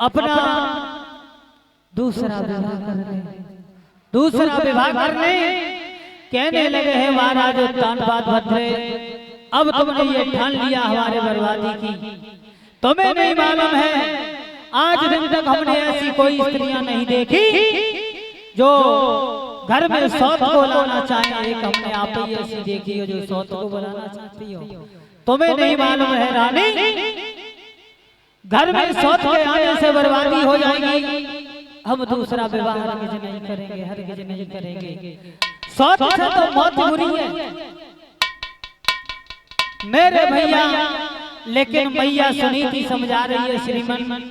अपना दूसरा विवाह करने, दूसरा विवाह करने कहने लगे हैं महाराज उत्तानपाद भद्रे, अब तुमने ये ठान लिया हमारे बर्बादी की। तुम्हें नहीं मालूम है आज दिन तक हमने ऐसी कोई स्त्रियां नहीं देखी जो घर में सौत को लाना चाहे। एक हमने आप ही ऐसी देखी हो जो सौत को बुलाना चाहती हो। तुम्हें नहीं मालूम है रानी, घर में सौत के आने से बर्बादी हो जाएगी। हम दूसरा विवाह हरगिज नहीं करेंगे, हरगिज नहीं करेंगे। सौत से तो मौत बुरी है मेरे भैया, लेकिन मैया सुनीति समझा रही है श्रीमन,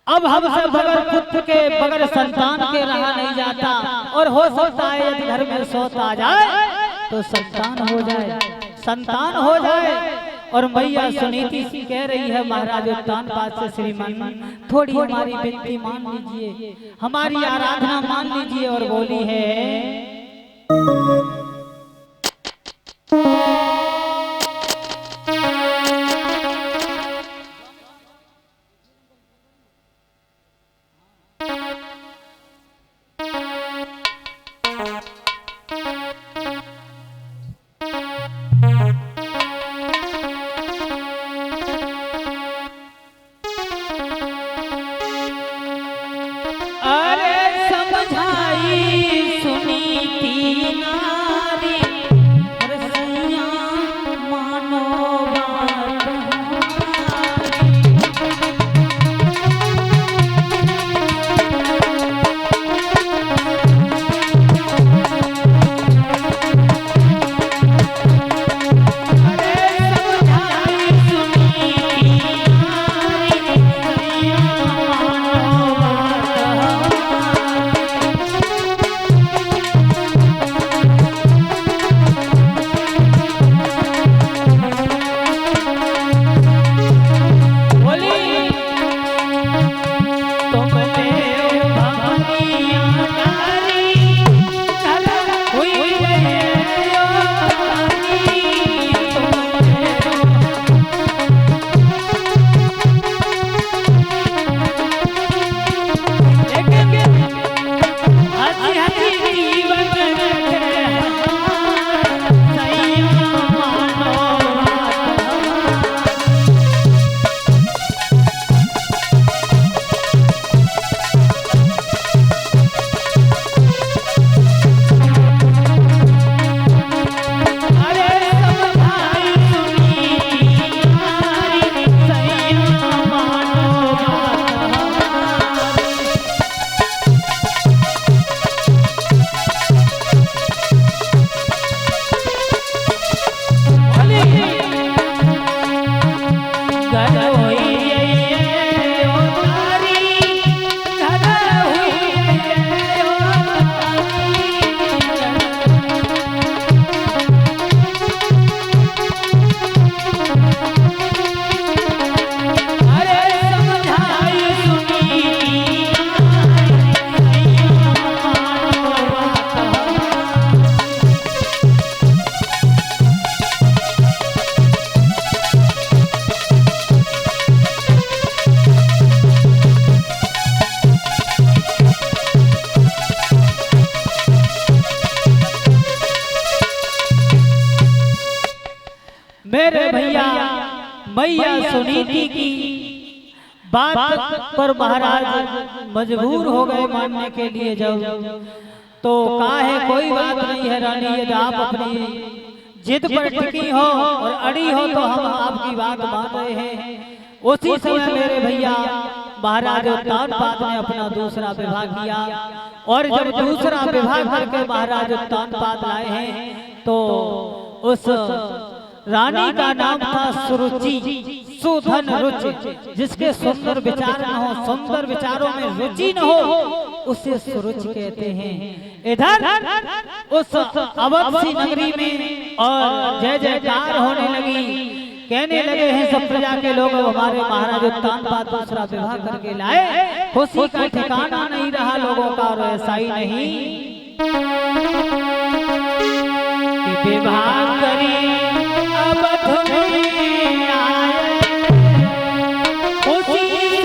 अब हमसे बगैर पुत्र के बगैर संतान के रहा नहीं जाता, और हो सकता है यदि घर में सौत आ जाए तो संतान हो जाए, संतान हो जाए। और मैया सुनीति कह रही है महाराज उत्तानपाद से, श्रीमान थोड़ी हमारी विनती मान लीजिए, हमारी आराधना मान लीजिए। और बोली है मेरे भैया मैया सुनीति की बात पर महाराज मजबूर हो गए मानने के लिए। जब तो कहा है कोई बात नहीं है रानी, यदि आप अपनी जिद पर टिकी हो और अड़ी हो तो हम आपकी बात मान रहे हैं। उसी समय मेरे भैया महाराज उत्तानपाद ने अपना दूसरा विवाह किया, और जब दूसरा विवाह करके महाराज उत्तानपाद लाए हैं तो उस रानी का नाम था सुरुचि, सुधन रुचि। जिसके सुंदर विचार न हो, सुंदर विचारों में रुचि न हो, उसे सुरुचि कहते हैं। इधर उस अवध नगरी में और जय जयकार होने लगी, कहने लगे हैं सब प्रजा के लोग हमारे महाराज उत्तानपाद दूसरा विवाह करके लाए। खुशी का ठिकाना नहीं रहा लोगों का, और ऐसा ही नहीं कि विवाह करी अवध में आए, खुशी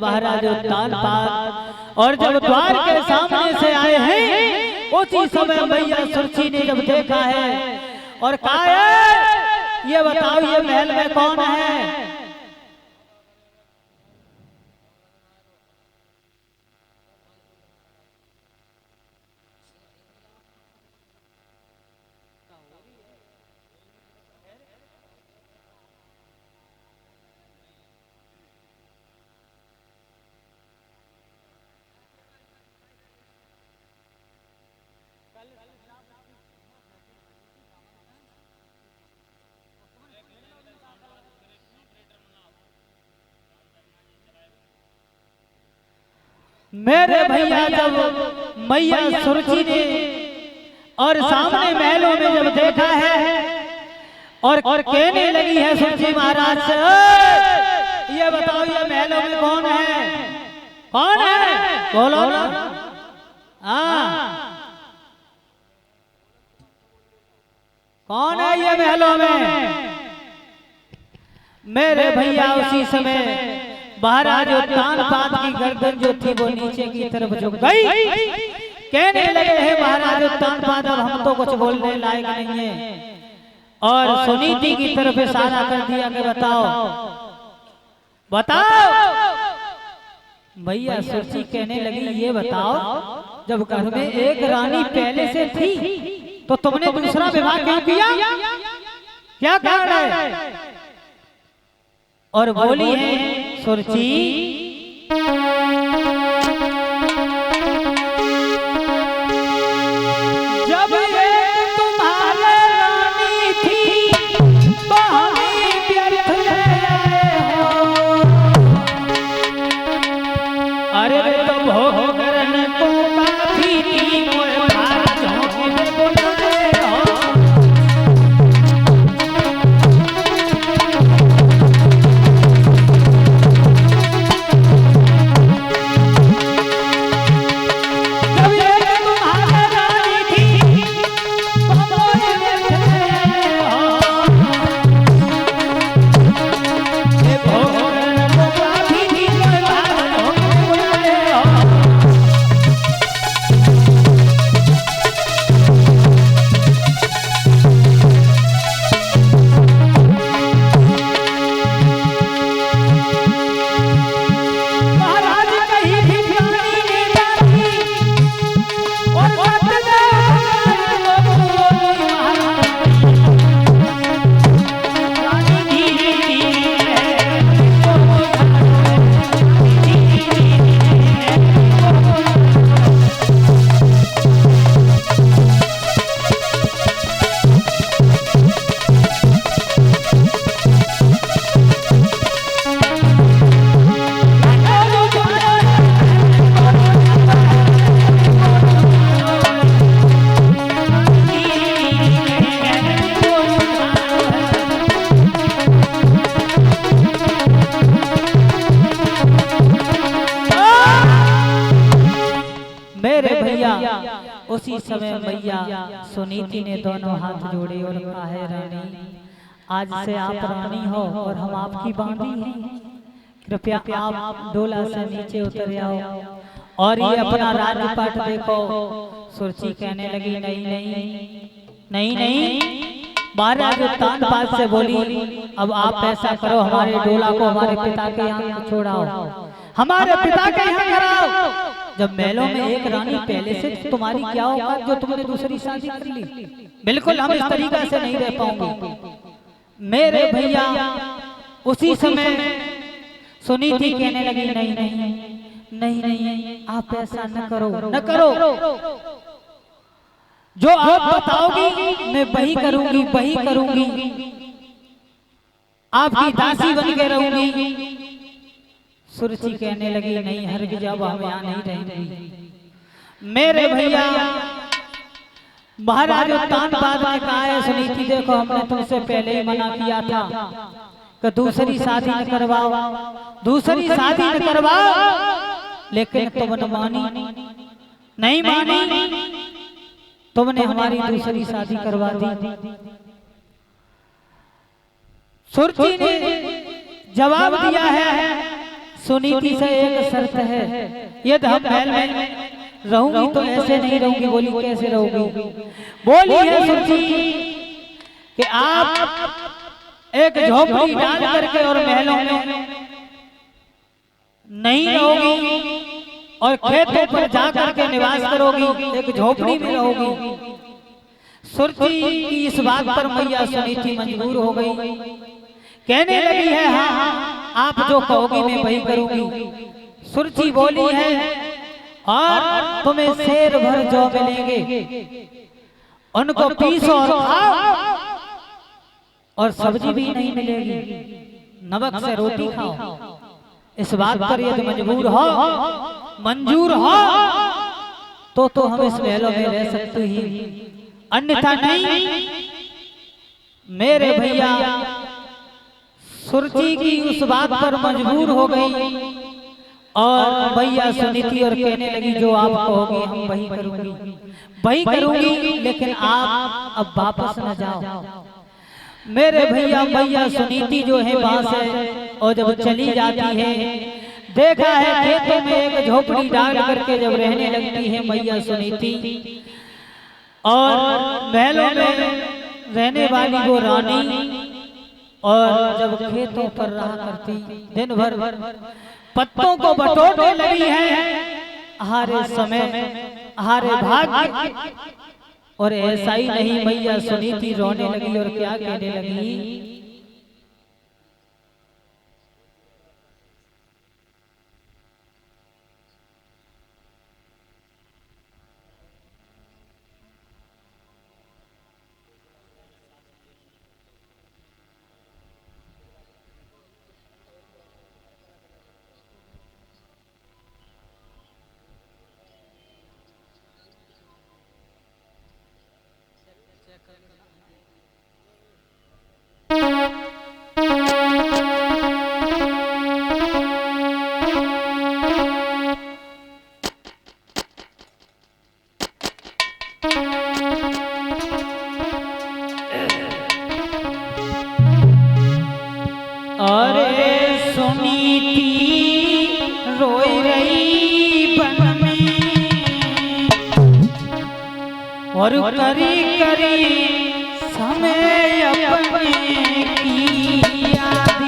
महाराज उत्तानपाद। और जब द्वार के सामने से आए हैं उसी समय मैया सुरची ने जब देखा है और कहा है ये बताओ ये महल में कौन है। मेरे भैया जब मैया सुरची ने और सामने महलों में जब देखा है और कहने लगी है सुरची महाराज से ये बताओ ये महलों में कौन है, कौन है बोलो ना। कौन है ये महलों में। मेरे भैया उसी समय महाराज उत्तानपाद की गर्दन जो थी वो नीचे की तरफ झुक गई। कहने लगे हैं महाराज उत्तानपाद अब हम तो कुछ बोलने लायक नहीं है। और सुनीति की तरफ इशारा कर दिया कि बताओ बताओ। भैया सुरची कहने लगी ये बताओ जब घर में एक रानी पहले से थी तो तुमने दूसरा विवाह क्यों किया, क्या कारण है। और बोली है सुरची जब एक तुम्हारे रानी थी तो हमें व्यर्थ हो। अरे तो भोग करने को काफी थी उसी समय मैया सुनीति ने दोनों हाथ जोड़े और कहा है रानी आज से आप रानी हो और हम आपकी बांधी हैं। कृपया आप डोला से नीचे उतर आओ और ये अपना राजपाट देखो। सुरची कहने लगी नहीं नहीं नहीं नहीं। महाराज उत्तानपाद से बोली अब आप ऐसा करो हमारे डोला को हमारे पिता के यहाँ छोड़ाओ, हमारे पिता के यहाँ कराओ। जब महलों में एक रानी पहले से तुम्हारी क्या होगा जो तुमने दूसरी शादी कर ली। बिल्कुल हम इस तरीका से नहीं रह पाएंगे। मेरे भैया उसी समय सुनीति कहने लगी नहीं नहीं नहीं नहीं आप ऐसा न करो न करो। जो आप बताओगी मैं वही करूंगी वही करूंगी, आपकी दासी बन के रहूंगी। सुरची कहने लगी नहीं हरगिज़ जब हम यहाँ नहीं रहेंगे। मेरे भैया महाराज उत्तानपाद ने कहा है सुनीति देखो हमने तुमसे पहले ही मना किया था कि दूसरी शादी न करवाओ दूसरी शादी न करवाओ, लेकिन तुमने मानी नहीं मानी, तुमने हमारी दूसरी शादी करवा दी। सुरची ने जवाब दिया है सुनीति से एक शर्त है, यदि हम महल में रहूंगी तो ऐसे नहीं रहूंगी। बोली कैसे रहोगी? बोली है सुनीति कि आप एक झोपड़ी डाल करके और महलों में नहीं रहोगी और खेतों पर जाकर के निवास करोगी, एक झोपड़ी में रहोगी। सुरती की इस बात पर मैया सुनीति मजबूर हो गई, कहने लगी है हाँ आप जो कहोगी मैं वही करूंगी। सुरती बोली है और तुम्हें शेर भर जो मिलेंगे उनको पीसो और खाओ, और सब्जी भी नहीं मिलेगी, नमक से रोटी खाओ। इस बात पर यदि मंजूर हो तो हम इस महलों में रह सकते ही, अन्यथा नहीं। मेरे भैया सुरती की उस बात पर मजबूर हो गई और भैया सुनीति और कहने लगी जो आप कहोगे हम वही करूंगी, लेकिन आप अब वापस न जाओ। मेरे भैया मैया सुनीति जो है वहां से और जब चली जाती है, देखा है खेतों में एक झोपड़ी डाल करके जब रहने लगती है मैया सुनीति, और महलों में रहने वाली वो रानी, और जब खेतों पर रहा करती दिन भर पत्तों को बटोरने लगी है, हारे समय हारे भाग्य। और ऐसा ही नहीं, मैया सुनीति रोने लगी और क्या कहने लगी, अरे सुनीति रोई रही बन में और करी करी समय अपने की याद,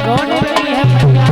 रोने लगी है भैया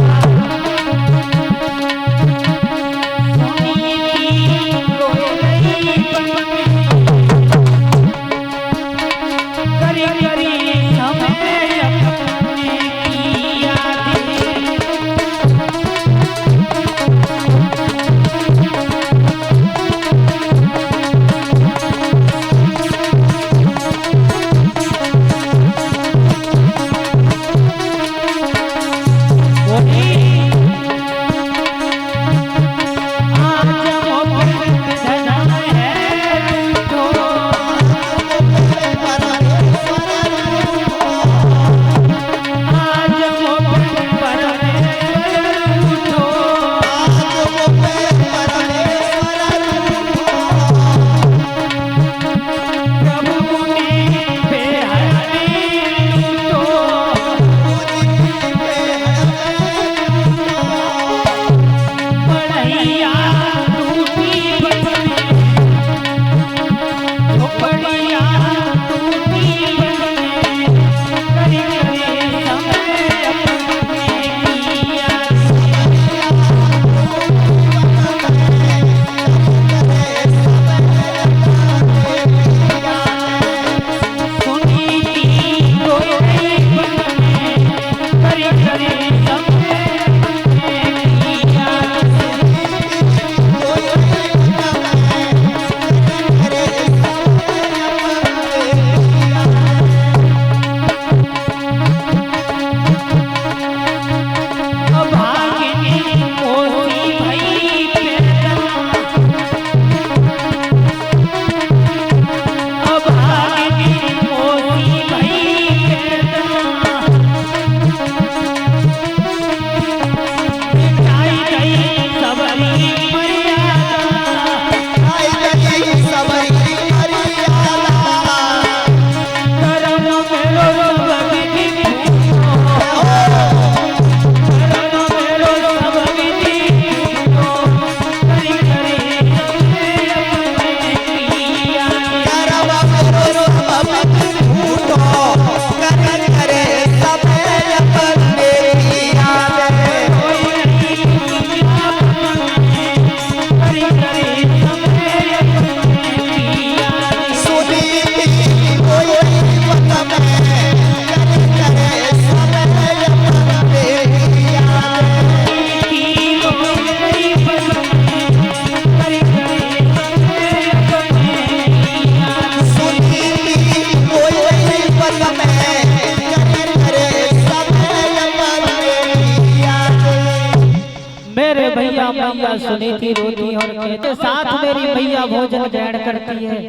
भैया मैया सुनीति रोती और कहते साथ मेरी मैया भोजन ग्रहण करती है।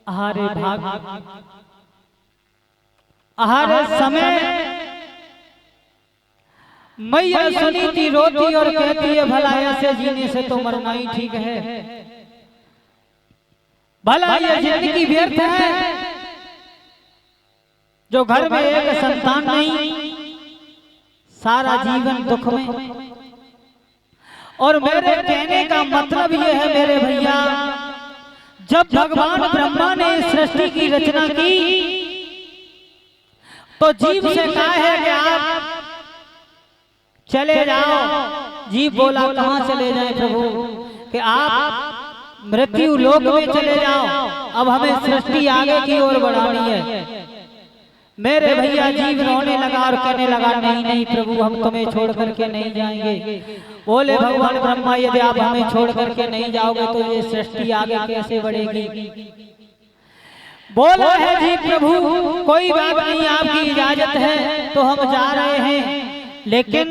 आहारे भाग आहारे समय मैया सुनीति रोती और कहती है भला ऐसे जीने से तो मरना ही ठीक है, भला ये जिंदगी व्यर्थ है जो घर में एक संतान नहीं, सारा जीवन दुख में। और मेरे कहने का मतलब ये है मेरे भैया, जब भगवान ब्रह्मा ने इस सृष्टि की रचना की तो जीव से कहा है कि आप चले जाओ। जीव बोला कहां चले जाए प्रभु? कि आप मृत्यु लोक में चले जाओ, अब हमें सृष्टि आगे की ओर बढ़ानी है। मेरे भैया जीव रोने लगा और कहने लगा नहीं नहीं प्रभु हम तुम्हें छोड़ करके नहीं जाएंगे। बोले भगवान ब्रह्मा यदि आप हमें छोड़ करके नहीं जाओगे तो ये सृष्टि आगे कैसे बढ़ेगी? बोला है जी प्रभु कोई बात नहीं, आपकी इजाजत है तो हम जा रहे हैं, लेकिन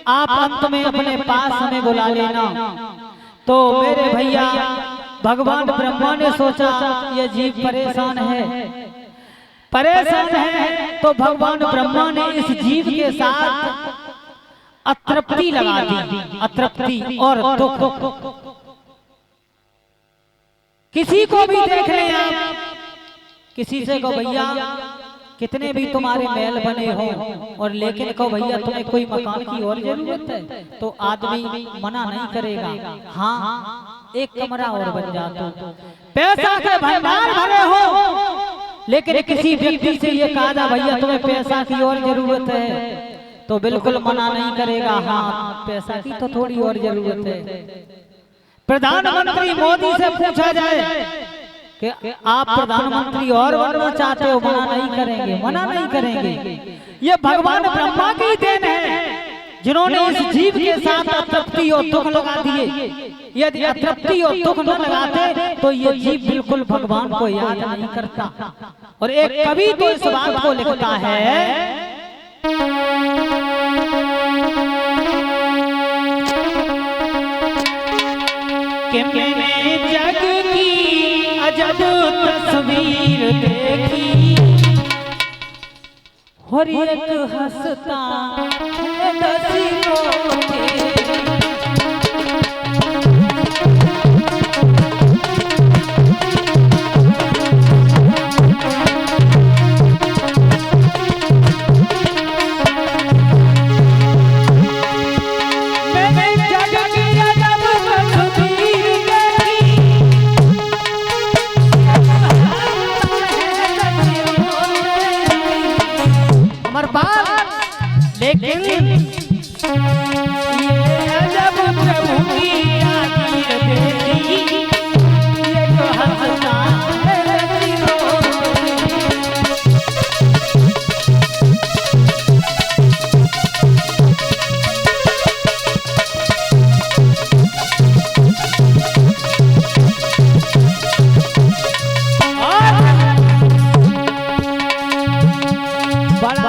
आप अंत में अपने पास हमें बुला लेना। तो मेरे भैया भगवान ब्रह्मा ने सोचा ये जीव परेशान है तो भगवान ब्रह्मा ने इस जीव के साथ अतृप्ति लगा दी। अतृप्ति और दुख किसी को भी देख लें आप, किसी से कहो भैया कितने भी तुम्हारे महल बने हो और लेकिन कहो भैया तुम्हें कोई मकान की और जरूरत है तो आदमी मना नहीं करेगा, हाँ एक कमरा और बन जाता। पैसा के भंडार भरे हो लेकिन किसी व्यक्ति से ये कहा जा भैया तुम्हें पैसा की और जरूरत है तो बिल्कुल मना नहीं करेगा, हाँ पैसा की तो थोड़ी और जरूरत है। प्रधानमंत्री मोदी से पूछा जाए कि आप प्रधानमंत्री और बनना चाहते हो, मना नहीं करेंगे, मना नहीं करेंगे। ये भगवान ब्रह्मा की देन है जिन्होंने इस जीव के साथ अतृप्ति और दुख लगा दिए। यदि अतृप्ति और दुख न लगाते तो ये जीव बिल्कुल भगवान को याद नहीं करता। और एक कवि तो इस बात को लिखता है कि मैंने जग की अजब तस्वीर देखी और एक हंसता है दसियों के।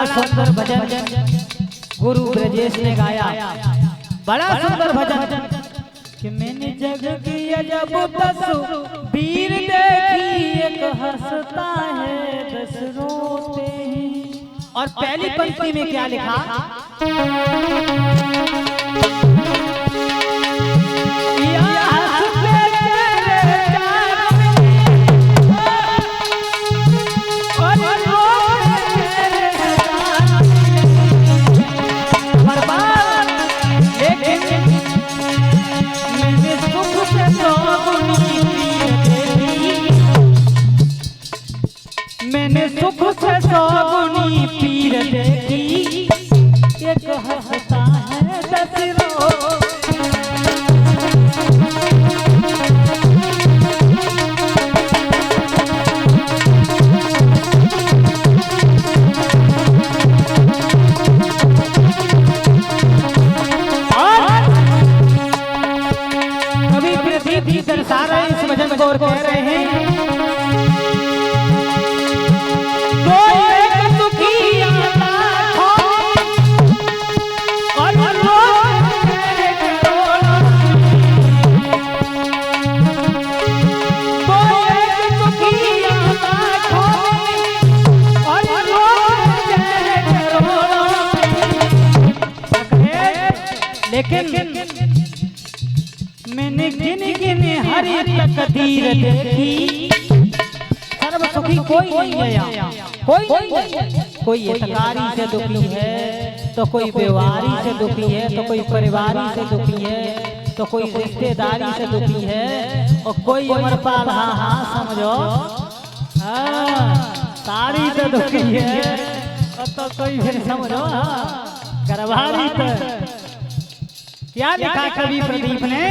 सुंदर भजन गुरु ब्रजेश ने गाया, बड़ा सुंदर भजन कि मैंने जग की अजब तस्वीर देखी, एक हंसता है दस रोते हैं। और पहली पंक्ति में क्या लिखा? मैंने सुख से सौगुनी पीर देखी, एक हंसता है दस रोते। कवि प्रदीप जी दर्शा रहे इस भजन को और कह रहे हैं और लेकिन मैंने गिन गिन हरी तकदीर देखी, सर्व सुखी कोई नहीं है यहाँ, कोई नहीं है। कोई एतकारी से दुखी है, तो कोई बेवारी से दुखी है, तो कोई परिवारी से दुखी है, तो कोई रिश्तेदारी से दुखी है, और कोई अमरपाल हाँ हाँ समझो सारी से दुखी है, और तो कोई फिर समझो गरबारी पे। क्या लिखा कवि प्रदीप ने?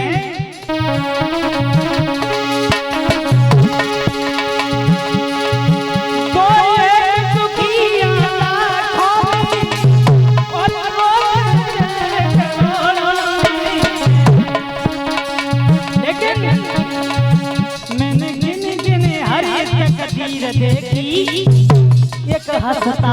देखी एक हंसता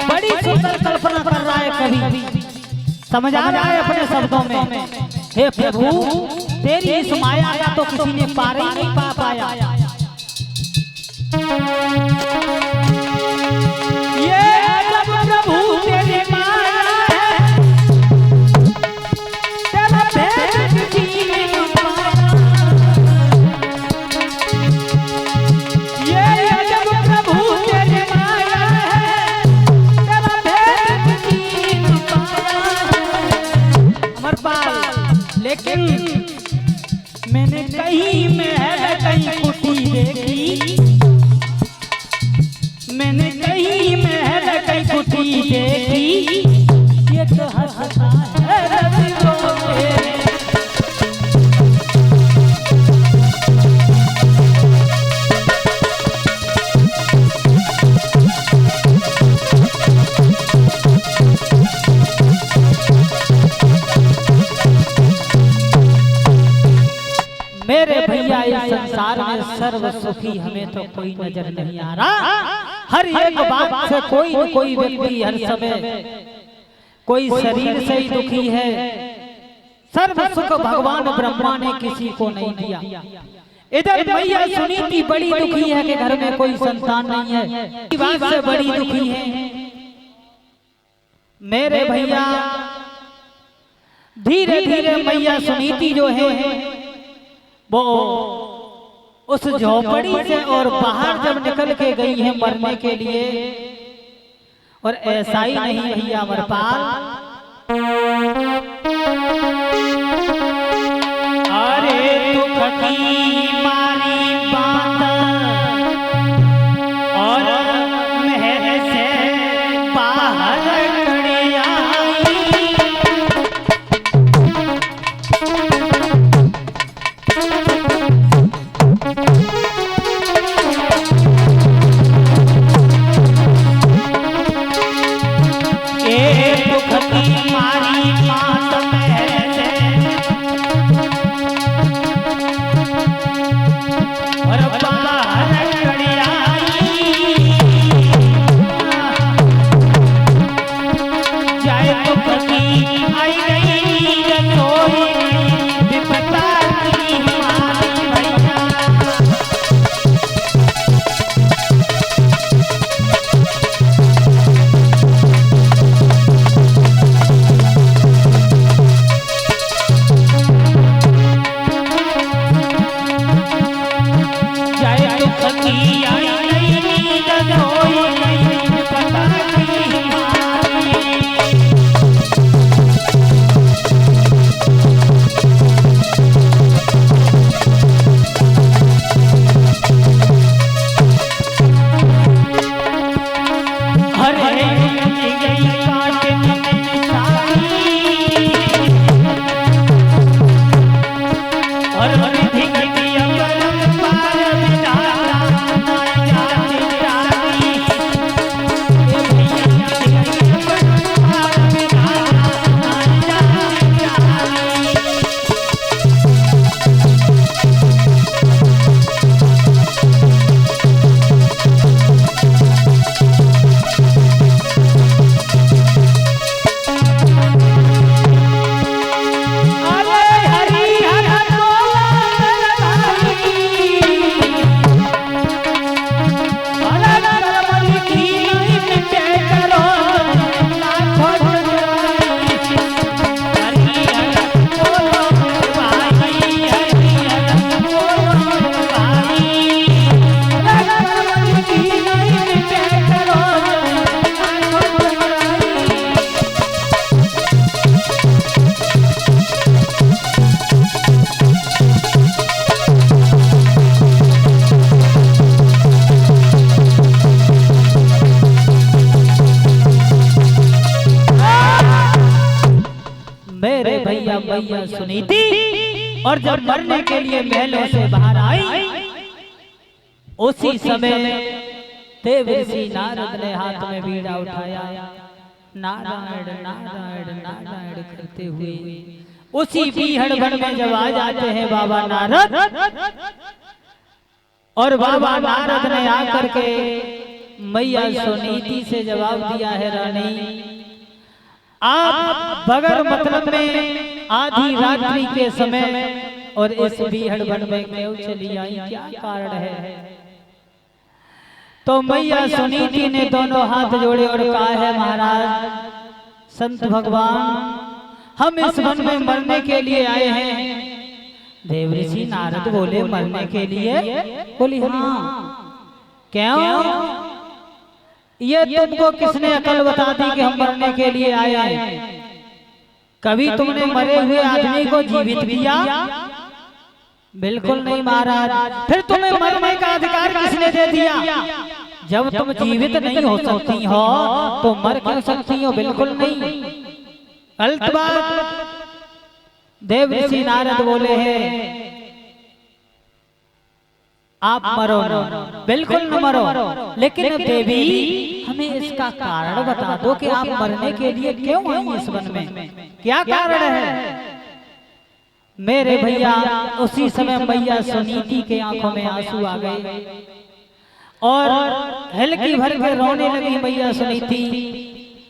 बड़ी सुंदर कल्पना कर रहा है कवि, समझ आ रहा है अपने शब्दों में। हे प्रभु तेरी इस माया का तो किसी ने पार ही नहीं पा पाया। ये जब प्रभु तेरी माया है, तेरा भेद किसी ने नहीं पाया। ये जब प्रभु तेरी माया है, तेरा भेद किसी ने नहीं पाया। अमरपाल लेकिन मैंने कहीं महल कहीं कुटी देखी, मैंने कहीं महल कहीं कुटी देखी, ये तो हंसता है रवियों में। मेरे भैया इस संसार में सर्व सुखी हमें तो कोई नजर नहीं आ रहा। हर एक बात से कोई न कोई व्यक्ति हर समय कोई शरीर से ही दुखी है। सर्व सुख भगवान ब्रह्मा ने किसी को नहीं दिया। इधर मैया सुनीति बड़ी दुखी है कि घर में कोई संतान नहीं है, बात से बड़ी दुखी है। मेरे भैया धीरे धीरे मैया सुनीति जो है वो उस झोपड़ी से और बाहर जब निकल के गई है मरने के लिए। और ऐसा ही नहीं भैया अमरपाल, अरे दुख की मारी बात और महल से बाहर खड़ी आई। दुख की मारी भैया मैया सुनीति। और जब मरने के लिए महलों से बाहर आई, उसी समय देव ऋषि नारद ने हाथ में बीड़ा उठाया, नारायण नारायण नारायण करते हुए उसी बीहड़ वन में जब आ जाते हैं बाबा नारद। और बाबा नारद ने आकर के मैया सुनीति से जवाब दिया है, रानी आप बगैर मतलब में आधी रात्रि के समय और इस बीहड़ वन में क्यों चली आई, क्या कारण है? तो मैया सुनीति ने दोनों हाथ जोड़े और कहा है, महाराज संत भगवान, हम इस वन में मरने के लिए आए हैं। देव ऋषि नारद बोले, मरने के लिए? बोली हाँ। क्यों? ये तुमको किसने अकल बता दी कि हम मरने के लिए आए हैं? कभी तुमने मरे हुए आदमी को जीवित किया? बिल्कुल नहीं महाराज। फिर तुम्हें मरने का अधिकार किसने दे दिया? जब तुम जीवित नहीं हो सकती हो तो मर क्यों सकती हो? बिल्कुल नहीं, गलत बात। देव ऋषि नारद बोले हैं, आप मरो न, बिल्कुल न मरो, लेकिन देवी हमें इसका कारण बता दो कि आप मरने के लिए क्यों आई इस वन में, क्या कारण है? मेरे भैया उसी समय मैया सुनीति के आंखों में आंसू आ गए और हल्की भर के रोने लगी मैया सुनीति।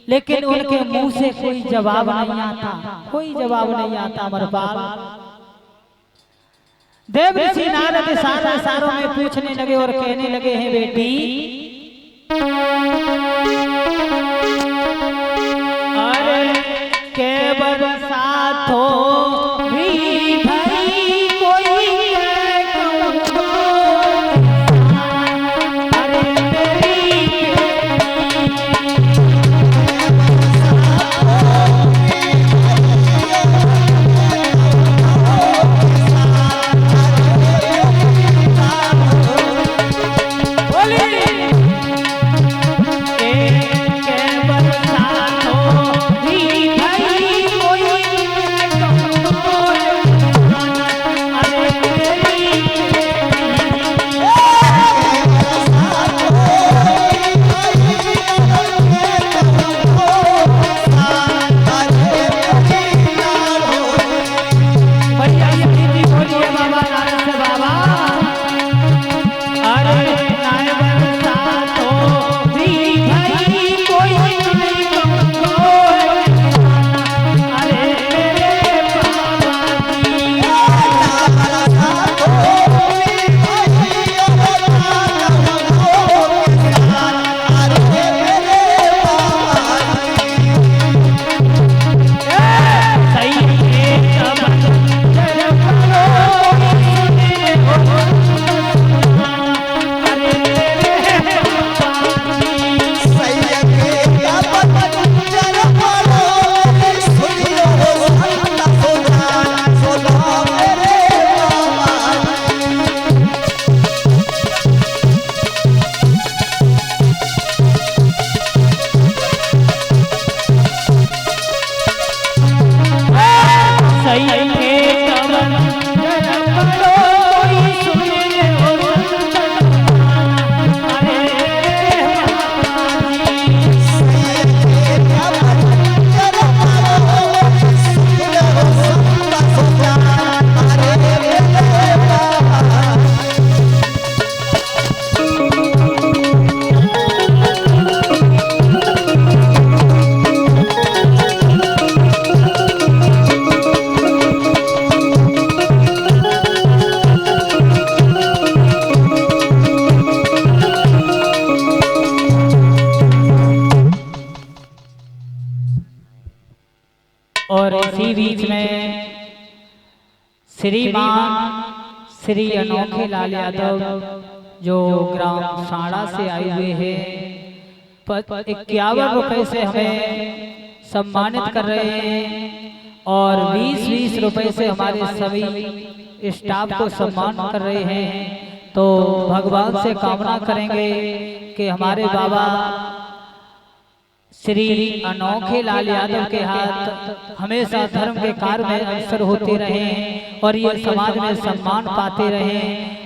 लेकिन उनके मुंह से कोई जवाब नहीं आता, कोई जवाब नहीं आता अमरपाल। देव ऋषि नारद इशारों में पूछने लगे और कहने लगे हैं, बेटी अरे के बरसात हो भी भाई कोई और इसी बीच में श्रीमान श्री अनोखे लाल यादव जो ग्राम साड़ा से आए हुए हैं 51 रुपए से हमें सम्मानित कर रहे हैं और 20-20 रुपए से हमारे सभी स्टाफ को सम्मान कर रहे हैं। तो भगवान से कामना करेंगे कि हमारे बाबा श्री अनोखे लाल यादव के हाथ हमेशा धर्म के कार्य में अवसर होते रहे और ये समाज में सम्मान पाते रहे।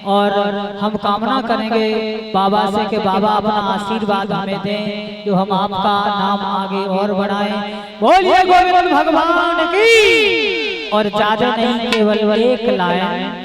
और हम कामना करेंगे बाबा से कि बाबा अपना आशीर्वाद हमें दें, जो हम आपका नाम आगे और बढ़ाएं। बोलिए गोविंद भगवान की। और ज्यादा नहीं, केवल एक लाइन